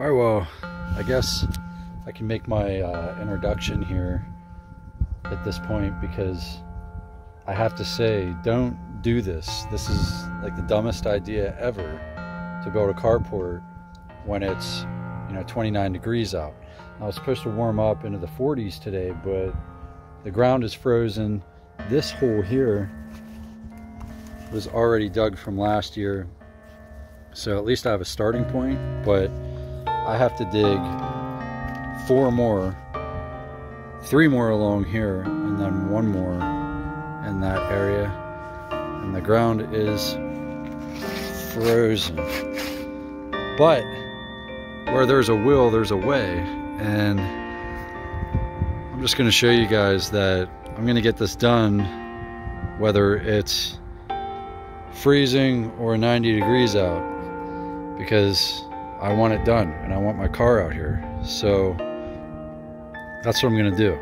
All right, well, I guess I can make my introduction here at this point, because I have to say, don't do this. This is like the dumbest idea ever, to build a carport when it's 29 degrees out. I was supposed to warm up into the 40s today, but the ground is frozen. This hole here was already dug from last year, so at least I have a starting point, but I have to dig 3 more along here, and then 1 more in that area, and the ground is frozen. But where there's a will, there's a way, and I'm just going to show you guys that I'm going to get this done whether it's freezing or 90 degrees out, because I want it done and I want my car out here. So that's what I'm going to do.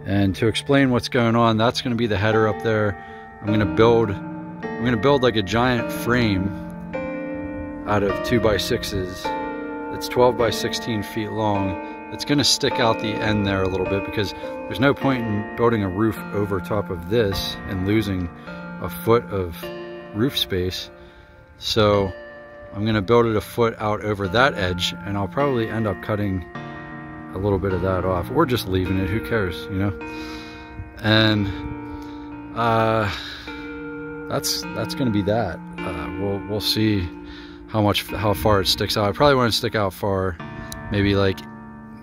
And to explain what's going on, that's going to be the header up there. I'm going to build like a giant frame out of 2x6s. It's 12 by 16 feet long. It's going to stick out the end there a little bit, because there's no point in building a roof over top of this and losing a foot of roof space. So I'm going to build it a foot out over that edge, and I'll probably end up cutting a little bit of that off, or just leaving it. Who cares, And that's going to be that. We'll see how far it sticks out. I probably want to stick out far, maybe like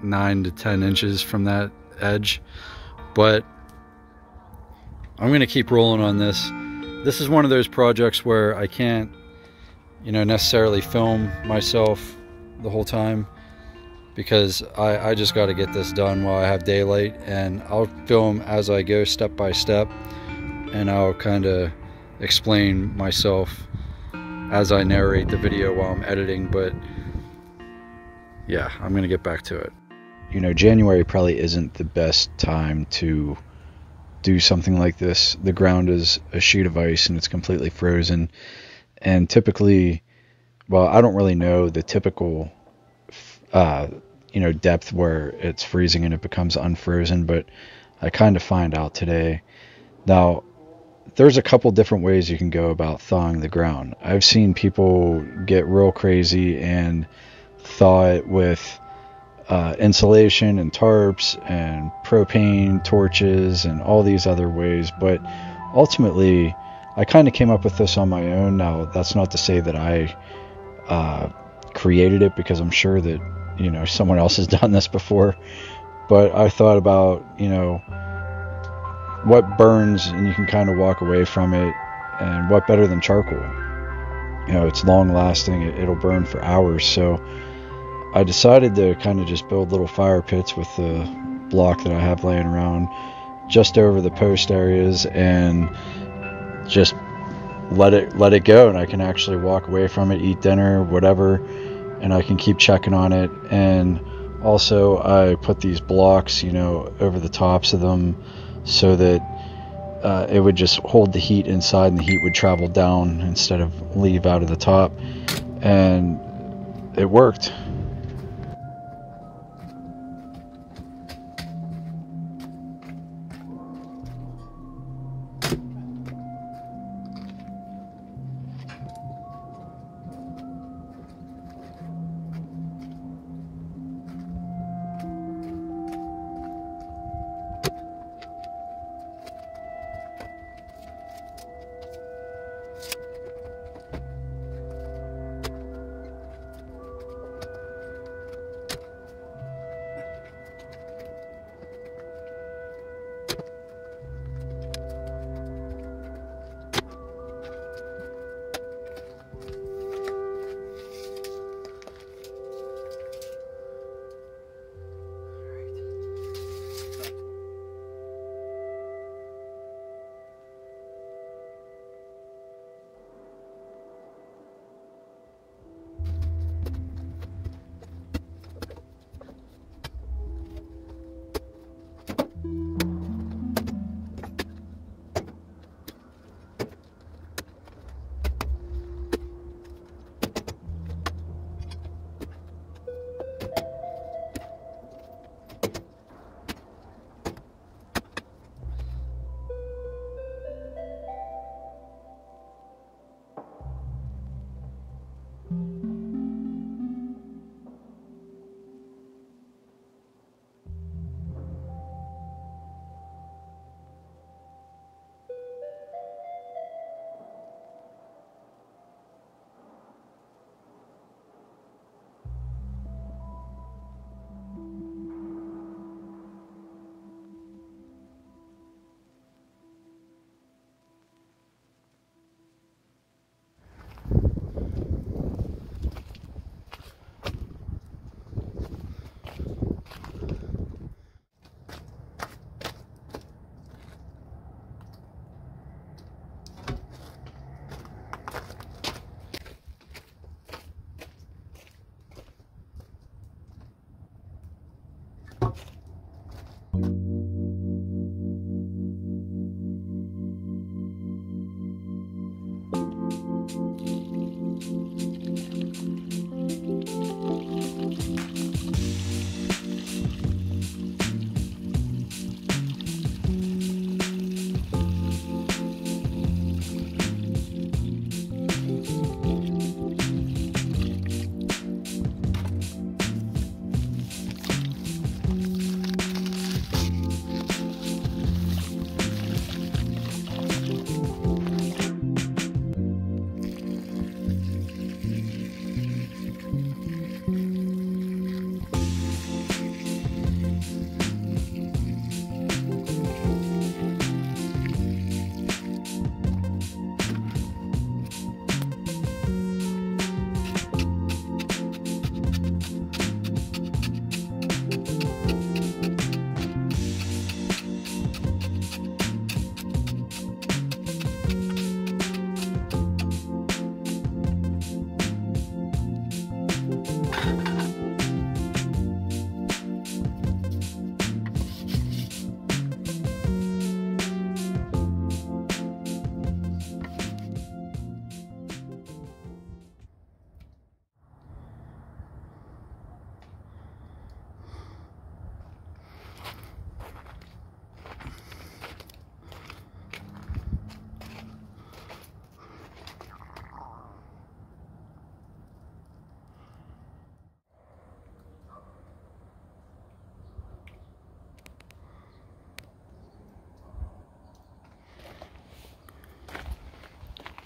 9 to 10 inches from that edge, but I'm going to keep rolling on this. This is one of those projects where I can't necessarily film myself the whole time, because I just got to get this done while I have daylight, and I'll film as I go, step by step, and I'll kind of explain myself as I narrate the video while I'm editing. But yeah, I'm gonna get back to it. January probably isn't the best time to do something like this. The ground is a sheet of ice and it's completely frozen, and typically, well, I don't really know the typical depth where it's freezing and it becomes unfrozen, but I kind of find out today. Now, there's a couple different ways you can go about thawing the ground. I've seen people get real crazy and thaw it with insulation and tarps and propane torches and all these other ways, but ultimately I kind of came up with this on my own. Now, that's not to say that I created it, because I'm sure that someone else has done this before, but I thought about what burns and you can kind of walk away from it, and what better than charcoal. It's long lasting, it'll burn for hours. So I decided to kind of just build little fire pits with the block that I have laying around just over the post areas, and just let it go, and I can actually walk away from it, eat dinner, whatever, and I can keep checking on it. And also I put these blocks over the tops of them, so that it would just hold the heat inside, and the heat would travel down instead of leave out of the top, and it worked.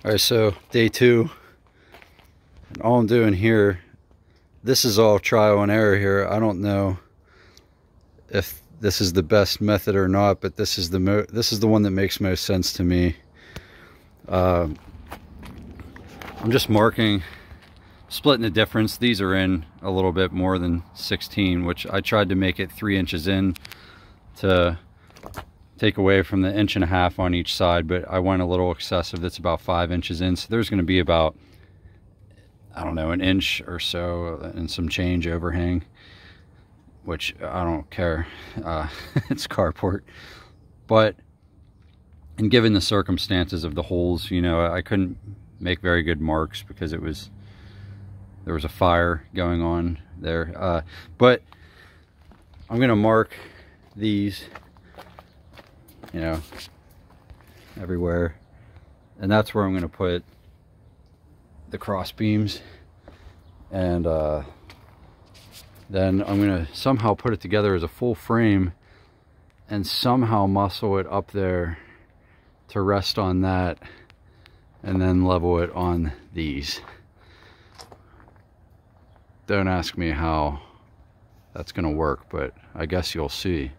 All right, so day 2, and all I'm doing here, this is all trial and error here. I don't know if this is the best method or not, but this is the one that makes most sense to me. I'm just marking, splitting the difference. These are in a little bit more than 16, which I tried to make it 3 inches in to take away from the 1.5 inches on each side, but I went a little excessive. That's about 5 inches in, so there's going to be about, I don't know, 1 inch or so and some change overhang, which I don't care. It's carport. But, and given the circumstances of the holes, you know, I couldn't make very good marks because there was a fire going on there. But I'm going to mark these, you know, everywhere, and that's where I'm going to put the cross beams, and then I'm going to somehow put it together as a full frame and somehow muscle it up there to rest on that, and then level it on these. Don't ask me how that's going to work, but I guess you'll see.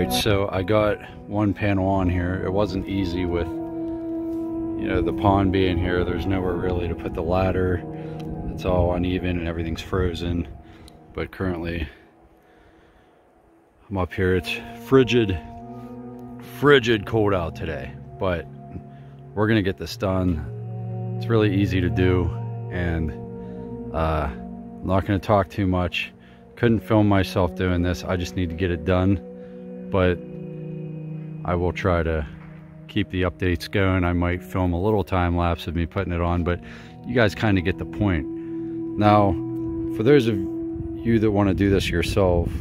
Alright, so I got one panel on here. It wasn't easy with, you know, the pond being here. There's nowhere really to put the ladder. It's all uneven and everything's frozen. But currently, I'm up here. It's frigid cold out today. But we're gonna get this done. It's really easy to do, and I'm not gonna talk too much. Couldn't film myself doing this. I just need to get it done. But I will try to keep the updates going. I might film a little time lapse of me putting it on, but you guys kind of get the point. Now, for those of you that want to do this yourself,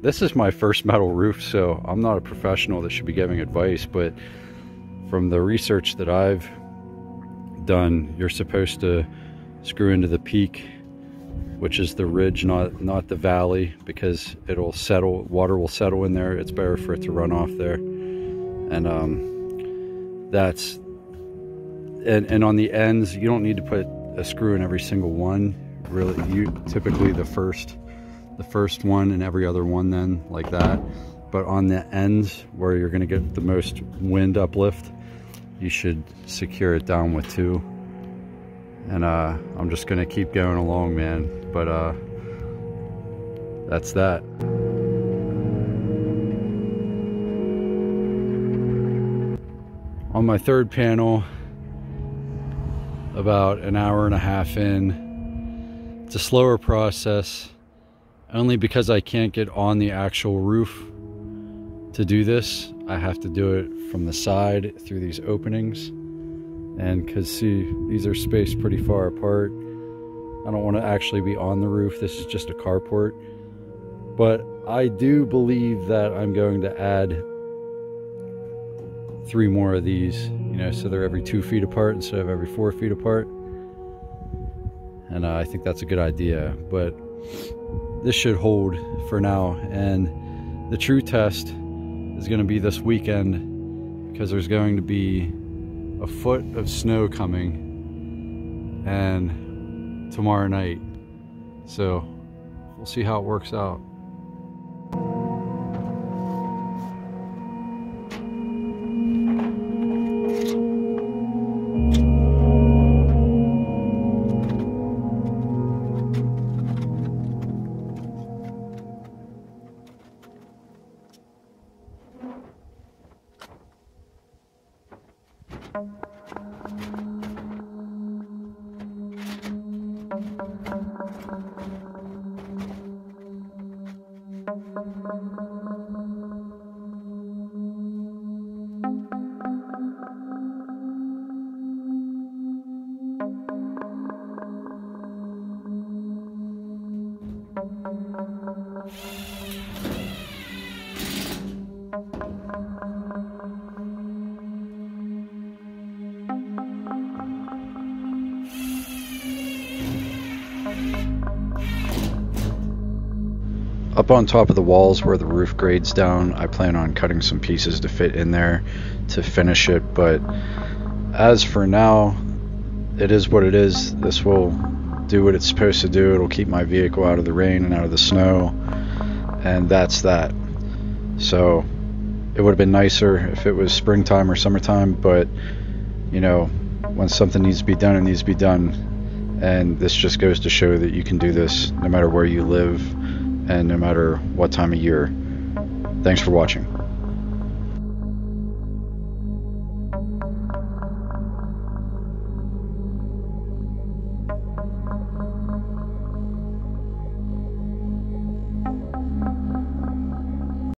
this is my first metal roof, so I'm not a professional that should be giving advice, but from the research that I've done, you're supposed to screw into the peak, which is the ridge, not the valley, because it'll settle, water will settle in there. It's better for it to run off there. And that's, and on the ends, you don't need to put a screw in every single one. Really, typically the first one and every other one, then like that. But on the ends where you're going to get the most wind uplift, you should secure it down with 2. And I'm just going to keep going along, man. But that's that. On my third panel, about an hour and a half in, it's a slower process, only because I can't get on the actual roof to do this. I have to do it from the side through these openings, and because see, these are spaced pretty far apart. I don't want to actually be on the roof. This is just a carport, but I do believe that I'm going to add 3 more of these, you know, so they're every 2 feet apart instead of every 4 feet apart. And I think that's a good idea, but this should hold for now. And the true test is going to be this weekend, because there's going to be a foot of snow coming, and tomorrow night. So we'll see how it works out. Up on top of the walls where the roof grades down, I plan on cutting some pieces to fit in there to finish it, but as for now, it is what it is. This will do what it's supposed to do. It'll keep my vehicle out of the rain and out of the snow, and that's that. So it would have been nicer if it was springtime or summertime, but you know, when something needs to be done, it needs to be done. And this just goes to show that you can do this no matter where you live and no matter what time of year. Thanks for watching.